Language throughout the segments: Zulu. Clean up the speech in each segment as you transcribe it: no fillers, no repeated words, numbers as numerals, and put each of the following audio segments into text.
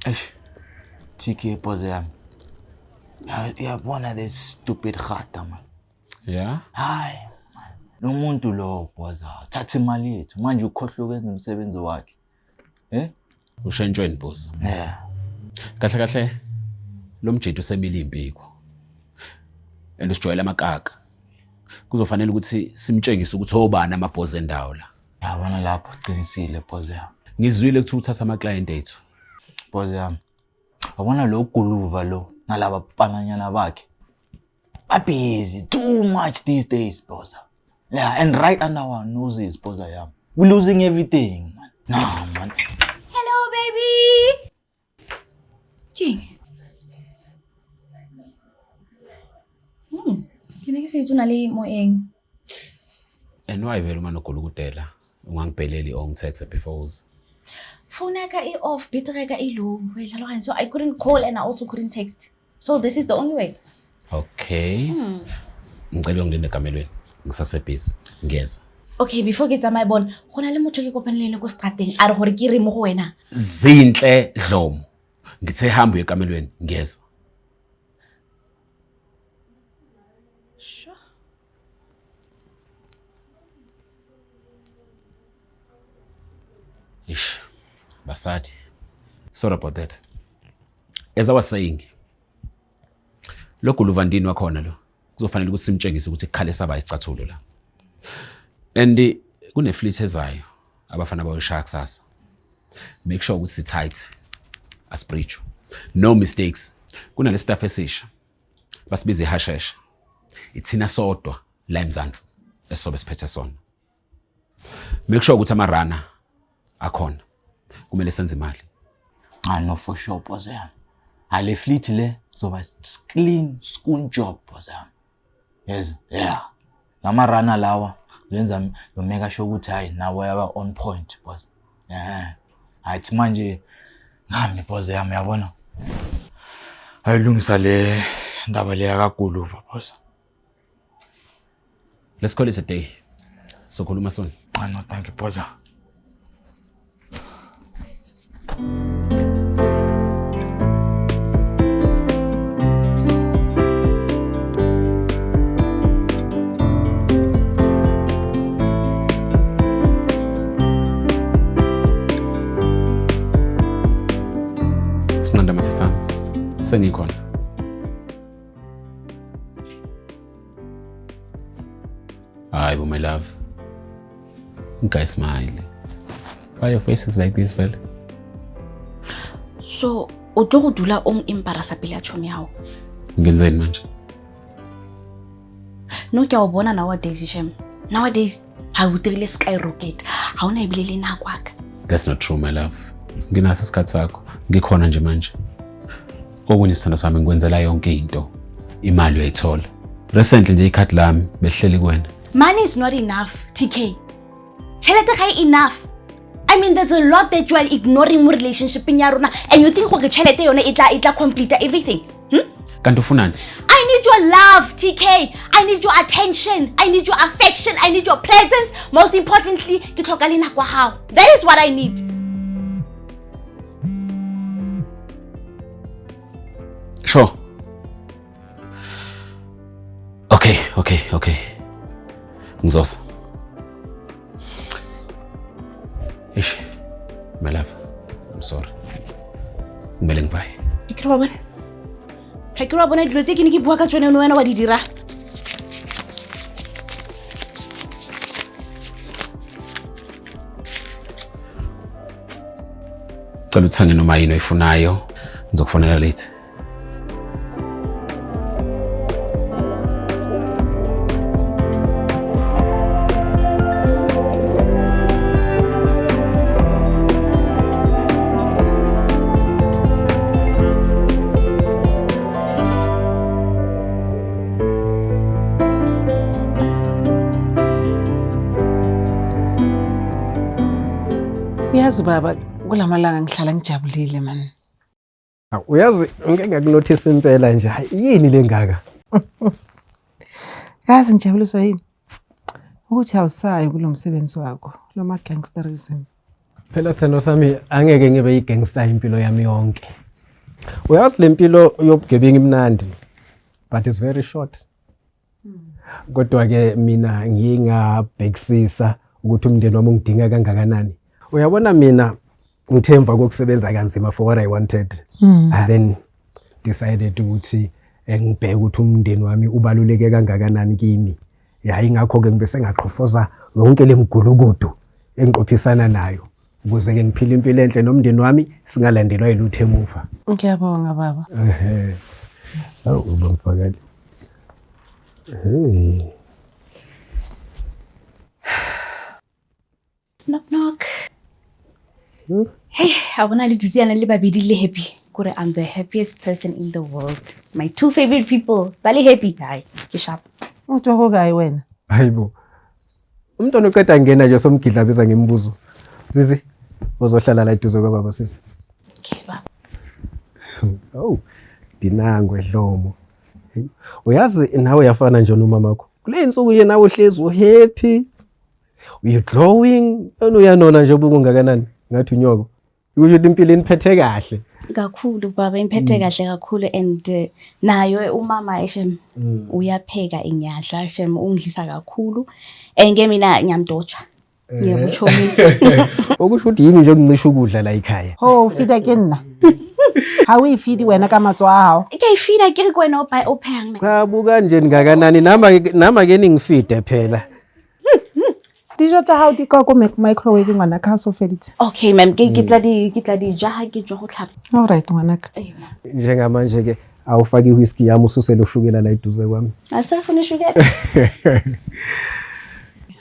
Eish, TK pose yami. Uyabona this stupid khata man. Yeah? Hayi man. Lo muntu lo pose thatha imali yethu manje ukhohlwa ukwenza umsebenzi wakhe. Ushentshweni boss. Yeah. Kahle lo mjito usemile impiko. Usijwayela amakaka. Kuzofanele ukuthi simtshengise ukuthi obani amabhozi endawo la. Yabona lapho uqinisile pose yami. Ngizwile ukuthi uthatha ama client ethu. Pose yami. Wabona lo guluva lo nalaba pananyana bakhe. Busy too much these days, boss. Yeah, and right under our noses, boss yami. We're losing everything, man. Nah, man. Hello, baby. King. Ke ne ke se tsona le moeng. And why vele uma nogulukudela ungangibheleli or ngitext before. Phone yaka off, battery yaka low. So I couldn't call and I also couldn't text. So this is the only way. Okay. Ngicela ungilinde kamelweni. Ngisasebusy. Ngiyeza. Okay, before ke tsamaya bona, gona le motho ke kopanelene ko strateng a re gore ke re mo go wena. Zinhle Dlomo. Ngithe hamba ekamelweni. Ngiyeza. Sure. Ish. Basadi. Sorry about that. As I was saying, lo guluvandini wakhona lo kuzofanele ukuthi simtshengise ukuthi ikhale saba isicathulo la. And kune fleet ezayo abafana bayoshaya kusasa. Make sure ukuthi tight as breach. No mistakes. Kuna le staff esisha. Basibize ihashesha. Ithina sodwa la eMzansi esobe siphethe sona. Make sure ukuthi amarana akhona. Kumele senze imali. I know for sure, boss yami. Ale fleet le zoba clean school job, boss yami. Yes, yeah. Lama rana lawa yenza lo mega sure ukuthi hayi nawe yaba on point, boss. Yeah. Ayithi manje ngami boss yami yabona. Ayilungisa le ndaba le yakaguluva, boss. Let's call it a day. Sokhuluma sona. I know, thank you, boss. Sinanda mathisana. Sengikhona. Hi, my love. Guys, smile. Why your face is like this, fella? So, o tlo go dula ong embarrassa pele ya chomi yao. Ngenzeni manje? No ke a bona nowadays shem. Nowadays ha o dirile skyrocket. Ha ona ibilele nako aka. That's not true, my love. Nginaso isikhathi sakho. Ngikhona nje manje. Okunye isithando sami ngikwenzela yonke into. Imali uyayithola. Recently nje ikhadi lami behleli kuwena. Money is not enough, TK. Chelete ga enough. I mean, there's a lot that you are ignoring mo relationship in ya rona and you think gore chelete yone itla complete everything. Kanti ufunani? I need your love, TK. I need your attention. I need your affection. I need your presence. Most importantly, ke tlhoka le nako hao. That is what I need. Sure. Okay. Ngizosa. Ish. My love. I'm sorry. Ngibele ngivaye. Ikira bona. Ikira bona dilo tse ke ne ke bua ka tsone wena wa di dira. Cela uthenge noma yini oyifunayo. Ngizokufonela late. Uyazi baba kulamalanga ngihlala ngijabulile man. Uyazi ngeke ngakunotice impela nje yini lengaka? Yazi ngijabuliswa yini? Ukuthi awusayi kulomsebenzi wakho, lo ma gangsterism. Phela sithando sami angeke ngibe igangster impilo yami yonke. Uyazi lempilo yobugebengu imnandi but it's very short. Kodwa ke mina ngingabhekisisa ukuthi umndeni wami ungidinga kangakanani. Uyabona mina ngithemba kokusebenza kanzima for what I wanted. And then decided ukuthi ngibheke ukuthi umndeni wami ubaluleke kangakanani kimi. Yayi ngakho ke ngibese ngaqhofoza yonke lemgulukudu engiqophisana nayo ukuze ke ngiphile impilo enhle nomndeni wami singalandelwa yilutho emuva. Ngiyabonga baba. Awu ubamfakali. Hey. Knock knock. Hey, abona le dutsana le babedi le happy. Kore I'm the happiest person in the world. My two favorite people, bali happy. Hayi, ke sharp. Uthi kokayi wena? Hayibo. Umntwana uqeda ngena nje somgidla beza ngembuzo. Zizi, uzohlala la eduze kwababa sisi. Okay, baba. Oh, dinangwe Dlomo. Hey, uyazi nawe yafana nje nomamakho. Kule insuku nje nawe hlezi uhappy. You glowing, uyanona nje ubungakanani ngathi unyoko. Ukusho impilo iniphethe kahle. Kakhulu baba, iniphethe kahle kakhulu and nayo umama eshem uyapheka inyadla shem ungidlisa kakhulu. Enge mina ngiyamdotsha. Ngiyakutsho mina. Okusho ukuthi yimi nje okuncisha ukudla la ekhaya. Ho, feed again na. How we feed wena kamatswa hao? Ke ifida ke kwena opheka mina. Cha buka nje ngakanani nama ke ningifide phela. Dijo tsa hao di ka ko microwave ngwana ka so feditse. Okay ma'am, ke tla di ja ha ke jo go tlhapa. All right ngwanaka. Njengamanje ke awufaki whisky yami ususele ushukela la eduze kwami. Asafuna sugar.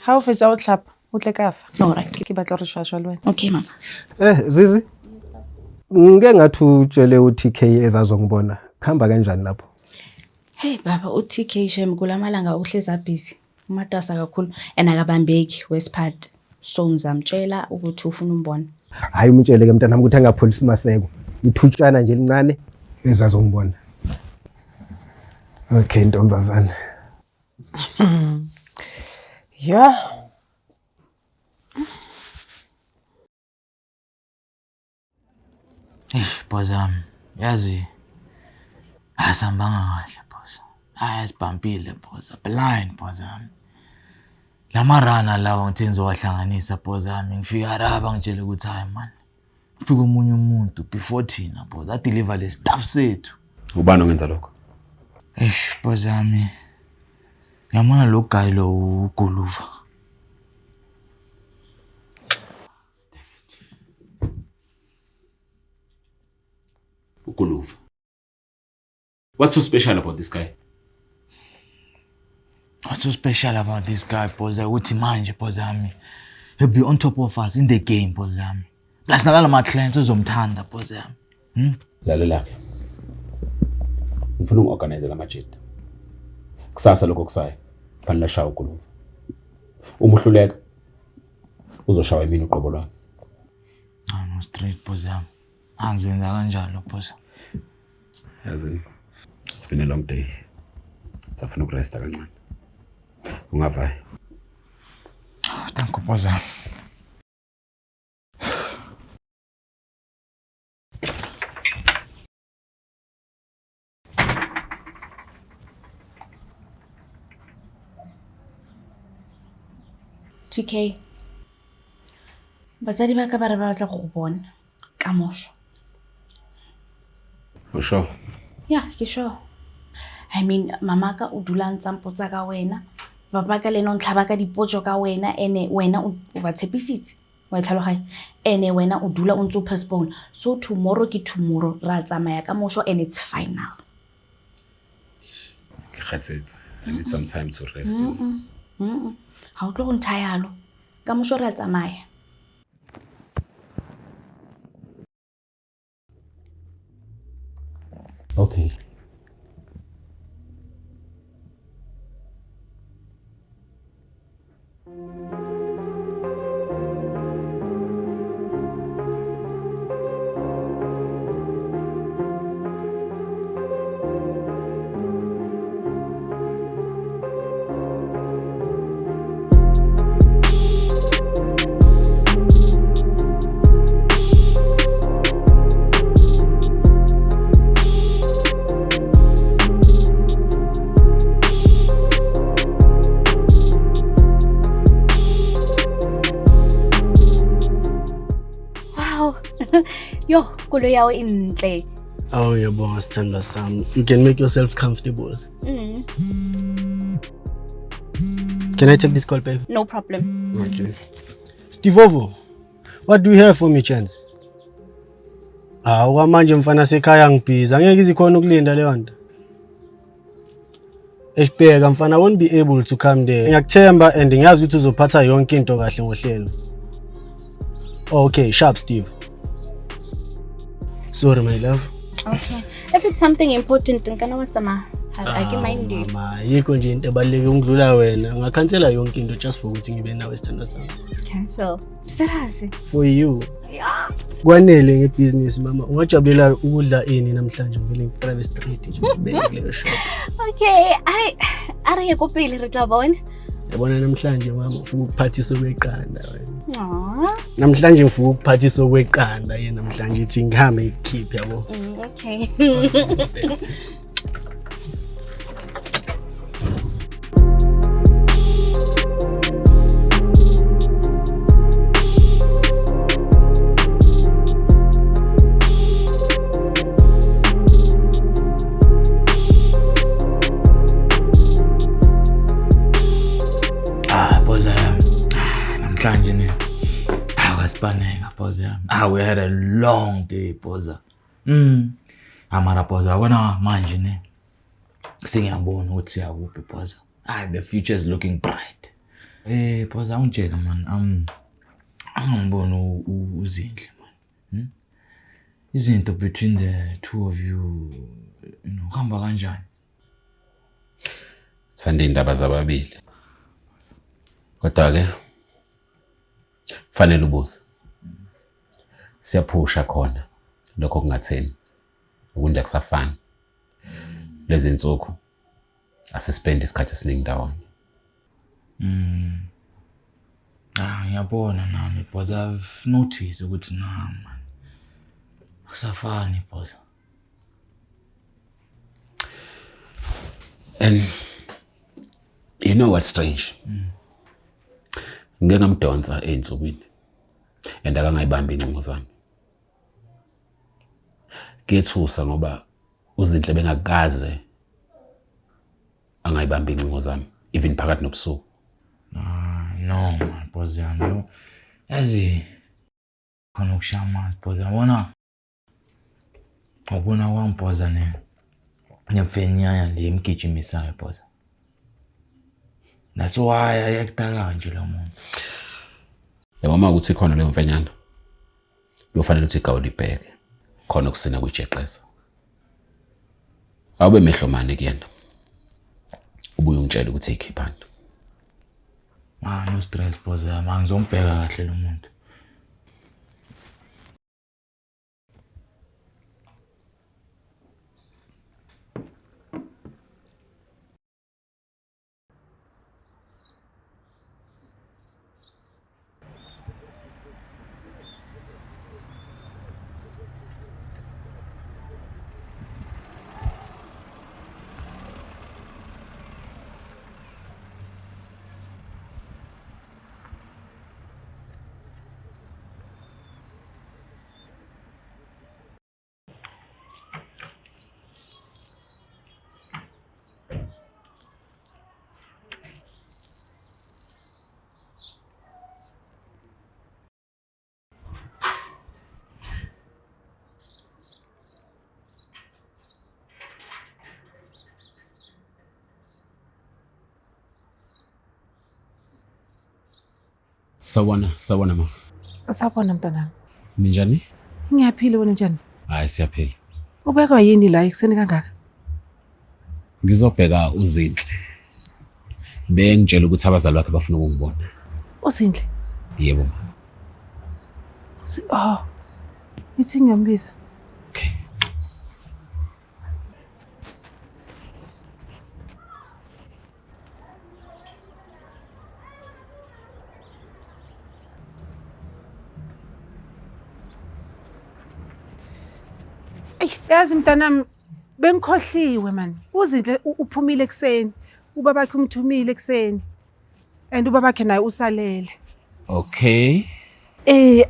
Ha o fetsa o tlhapa o tle ka fa. All right. Ke batla re shwashwa le wena. Okay mama. Zizi. Ngeke ngathi utshele uTK ezazongibona. Khamba kanjani lapho? Hey baba, uTK shem kulamalanga uhleza busy. Umatasa kakhulu enakabambeki wesiphat. So ngizamtshela ukuthi ufuna umbona. Hayi umtshele ke mntana ukuthi angapholisi maseko. Ithutshana nje lincane ezazongibona. Okay ntombazana. Yeah. Boss yazi asambanga kahle boss. Ayasibampile boss. Blind boss. Lamarana lawa ngithe ngizowahlanganisa boss ami ngifika raba ngitshela ukuthi hayi man. Ufika umunye umuntu before thina boss. A deliver le stuff sethu. Ubani ongenza lokho? Boss ami. Ngiyamona lo guy lo uGoluva. Ugoluva. What's so special about this guy? What's so special about this guy, boss? Uthi manje boss ami. He'll be on top of us in the game, boss ami. Plus nalala ma clients uzomthanda boss ami. Lalela ke. Ngifuna uorganize la majida. Kusasa lokho kusayo. Kufanele shawa uGoluva. Uma uhluleka uzoshawa mina uqobo lwami. No straight boss ami. Angizwenza kanjalo boss. Yazi. It's been a long day. Safuna ukuresta kancane. Ungavayi. Thank you boss ami. TK. Batsadi ba ka ba re ba batla go bona ka mosho. For sure. Yeah, ke sure. I mean, mama ka o dula ntsampotsa ka wena. Papa ka leno ntlhaba ka dipotso ka wena ene wena o ba tshepisitse. Wa tlhaloganya. Ene wena o dula o ntse o postpone. So tomorrow ke tomorrow ra tsamaya ka mosho and it's final. I need some time to rest. Ha o tlo go nthayalo. Ka mosho ra tsamaya. Okay. Wow. Yo, kulo yawo inhle. Oh, yabonga sithandwa sami. You can make yourself comfortable. Can I take this call, babe? No problem. Okay. Stivovo, what do you have for me, Chance? Manje mfana sekhaya ngibhiza. Angeke izikhona ukulinda leyo nto. Esibheka mfana, I won't be able to come there. Ngiyakuthemba and ngiyazi ukuthi uzophatha yonke into kahle ngohlelo. Okay, sharp Steve. Sorry my love. Okay. If it's something important, ngikana watsama. I can mind you. Mama, yikho nje into ebaluleke ukudlula wena. Ngakhansela yonke into just for ukuthi ngibe nawe sithandwa sami. Cancel. Serazi. For you. Yeah. Kwanele ngebusiness mama. Ungajabulela ukudla ini namhlanje ngivele ngi-private street nje ngibeke kuleyo shop. Okay, are ye kopile re tla bona. Yabona namhlanje mama ufuna ukuphathisa okweqanda wena. Aww. Namhlanje ngifuna ukuphathisa okweqanda yena namhlanje ithi ngihambe ikhiphe yabo. Okay. Namhlanje ne. Awasipaneka pause yami. We had a long day pause. Amara pause wabona manje ne. Singiyabona ukuthi siyakuphi pause. The future is looking bright. Pause ungitshela man. Angibona uzinhle man. Izinto between the two of you, hamba kanjani? Thanda indaba zababili. Kodwa ke fanele ubuze. Siyaphusha khona lokho kungatheni. Ukunda kusafana. Lezi insuku asispend isikhathi esiningi ndawonye. Ngiyabona nami but I've noticed ukuthi man. Kusafani but. And you know what's strange? Ngeke ngamdonsa einsukwini. And akangayibambi incingo zami. Kethusa ngoba uzinhle bengakaze angayibambi incingo zami even phakathi nobusuku. No, pause yami. Yazi khona ukushama pause yabona. Ubona wami pause ne. Ngiyafenya le imgijimisayo pause. That's why ayekta kanje lo muntu. Yabo uma ukuthi khona leyo mfenyana. Kufanele ukuthi igawuli ibheke. Khona ukusina kujeqeza. Awube mehlomane kuyena. Ubuye ungitshela ukuthi ikhiphani. No stress pause yami. Ngizombheka kahle lo muntu. Sawona ma. Sawona mntanami. Ninjani? Ngiyaphila wena njani? Hayi siyaphila. Ubekwa yini la ekuseni kangaka? Ngizobheka uzinhle. Bengitshela ukuthi abazali bakhe bafuna ukungibona. Uzinhle? Yebo ma. Ithi ngiyambiza. Okay. Yazi mntanami bengikhohliwe man. Uzinhle uphumile ekseni. Ubabakhe umthumile ekseni. And ubabakhe naye usalele. Okay.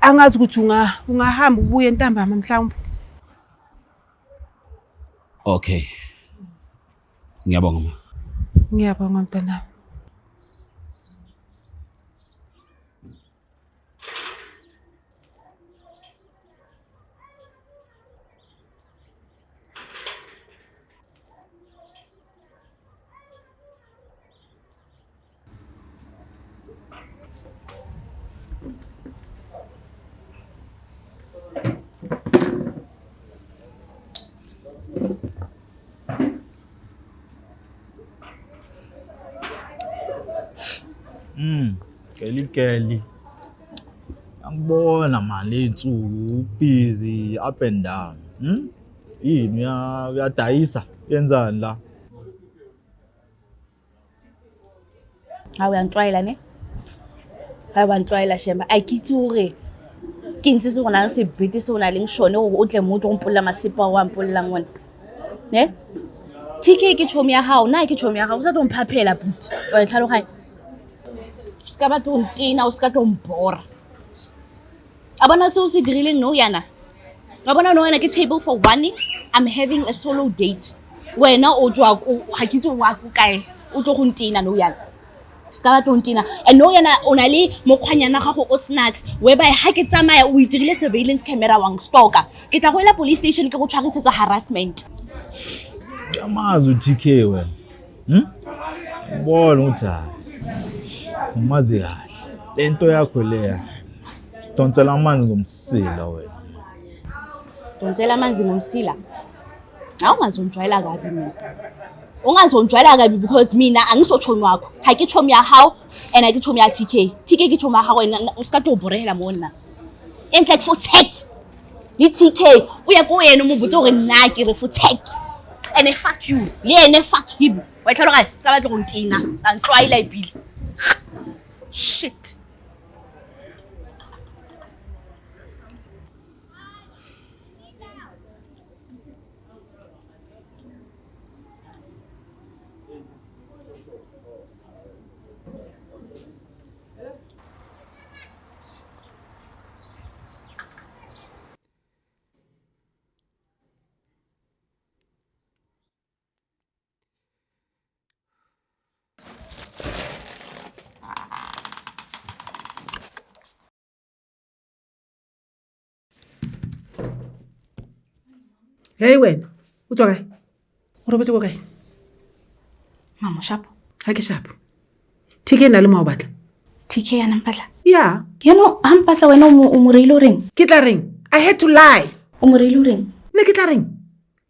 Angazi ukuthi ungahamba ubuye ntambama mhlawumbe. Okay. Ngiyabonga ma. Ngiyabonga mntanami. Kelly. Angibona mali insuku busy up and down. Yini uyadayisa yenzani la? Hawu yantwayela ne? Hawu bantwayela shema. Ayikitsi hore ke ntse gona se British o na leng shone hore o tle motho o mpolla masipa wa mpolla ngwana. Ne? TK ke chomi ya hao, na ke chomi ya hao, o sa tlo mphaphela but. Wa tlhaloga. Ska ba tlo ntina, o ska tlo mbora. Abana se o se dirileng no yana. Abana no yana ke table for one. I'm having a solo date. Wena o tswa ha ke tso wa ku kae. O tlo go ntina no yana. Ska ba tlo ntina. And no yana o na le mokgwanyana gago o snacks. Whereby ha ke tsamaya o itirile surveillance camera wang stalker. Ke tla go ela police station ke go tshwarisetsa harassment. Yamazi uTK wena. Bona uthi umazi kahle. Lento yakho leya. Donsela amanzi ngomsila wena. Donsela amanzi ngomsila. Awungazonjwayela kabi mina. Ungazonjwayela kabi because mina angisotshomi wakho. Ha ke tshomi ya hao and ha ke tshomi ya TK. TK ke tshomi ya hao wena o ska tlo borela monna. In fact for tech. Ni TK uya ko yena mo botse gore nna ke re for tech. And fuck you. Yena fuck him. Wa tlhaloga sa batla go ntina. A ntlwaila ibile. Shit. Hey wena, o tswa kae? O robetse go kae? Mama shapo. Ha ke shapo. TK na le mo batla. TK yana mpatla. Yeah. You know, hampatla wena o mo reilo reng? Ke tla reng? I had to lie. O mo reilo reng? Ne ke tla reng?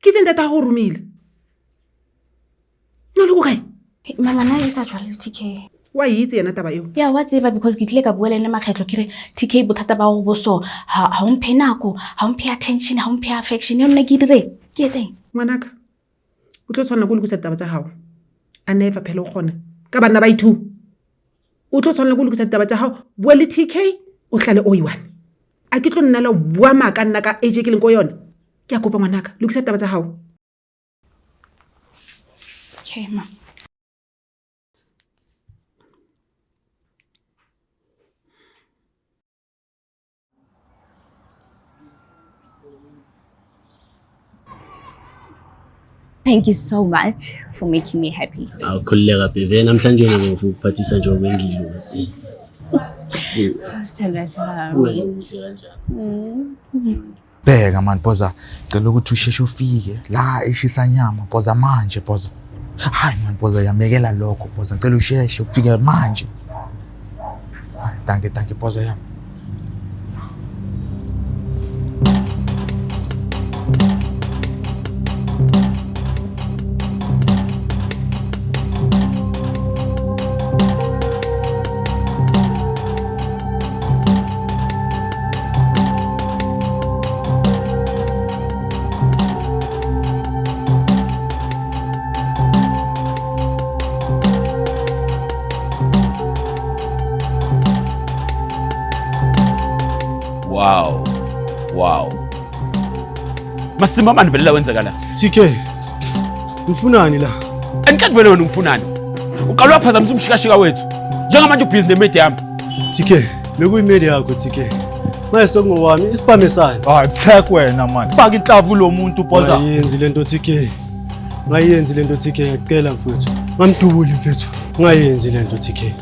Ke tsentse ta go rumile. No le go kae? Mama na isa jwale TK. Wa itse yana taba eo. Yeah, wa tseba because ke tle ka buela le makgetlo kire TK bothata ba go boso ha o mphe nako, ha o mphe attention, ha o mphe affection. Yo nna ke dire. Ke etseng? Ngwanaka. O tlo tshwana go lokisa taba tsa gago. A never phelo gona. Ka bana ba ithu. O tlo tshwana go lokisa taba tsa gago. Bua le TK o hlale o iwana. A ke tlo nna la bua maka nna ka age ke leng go yona. Ke a kopa ngwanaka, lokisa taba tsa gago. Okay, ma. Thank you so much for making me happy. Awukhululeka bebe namhlanje ngifuna ukuphathisa nje okwengilo wasi. Sithanda sami. Uyihle kanjani? Bheka man Boza, cela ukuthi usheshe ufike la eshisa nyama Boza manje Boza. Hayi man Boza yamekela lokho Boza, cela usheshe ufike manje. Danke Boza yami. Wow. Masimba mani vele la wenzeka la. TK. Ufunani la? Enkathi vele wena ungifunani? Uqala waphazamisa umshikashika wethu. Njengamanje ubhizi nemedi yami. TK, bekuyimedia yakho TK. Manje sokungowami isipame sani. Hayi tshek wena man. Faka inhlavu kulo muntu poza. Ngayenzi lento TK. Ngayenzi lento TK ngiyacela mfowethu. Ngamdubuli mfowethu. Ngayenzi lento TK.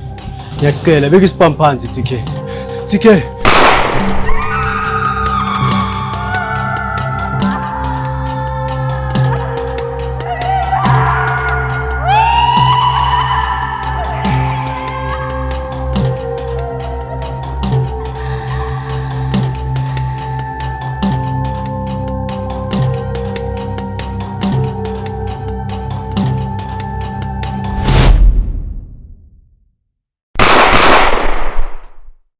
Ngiyacela beka isipam phansi TK. TK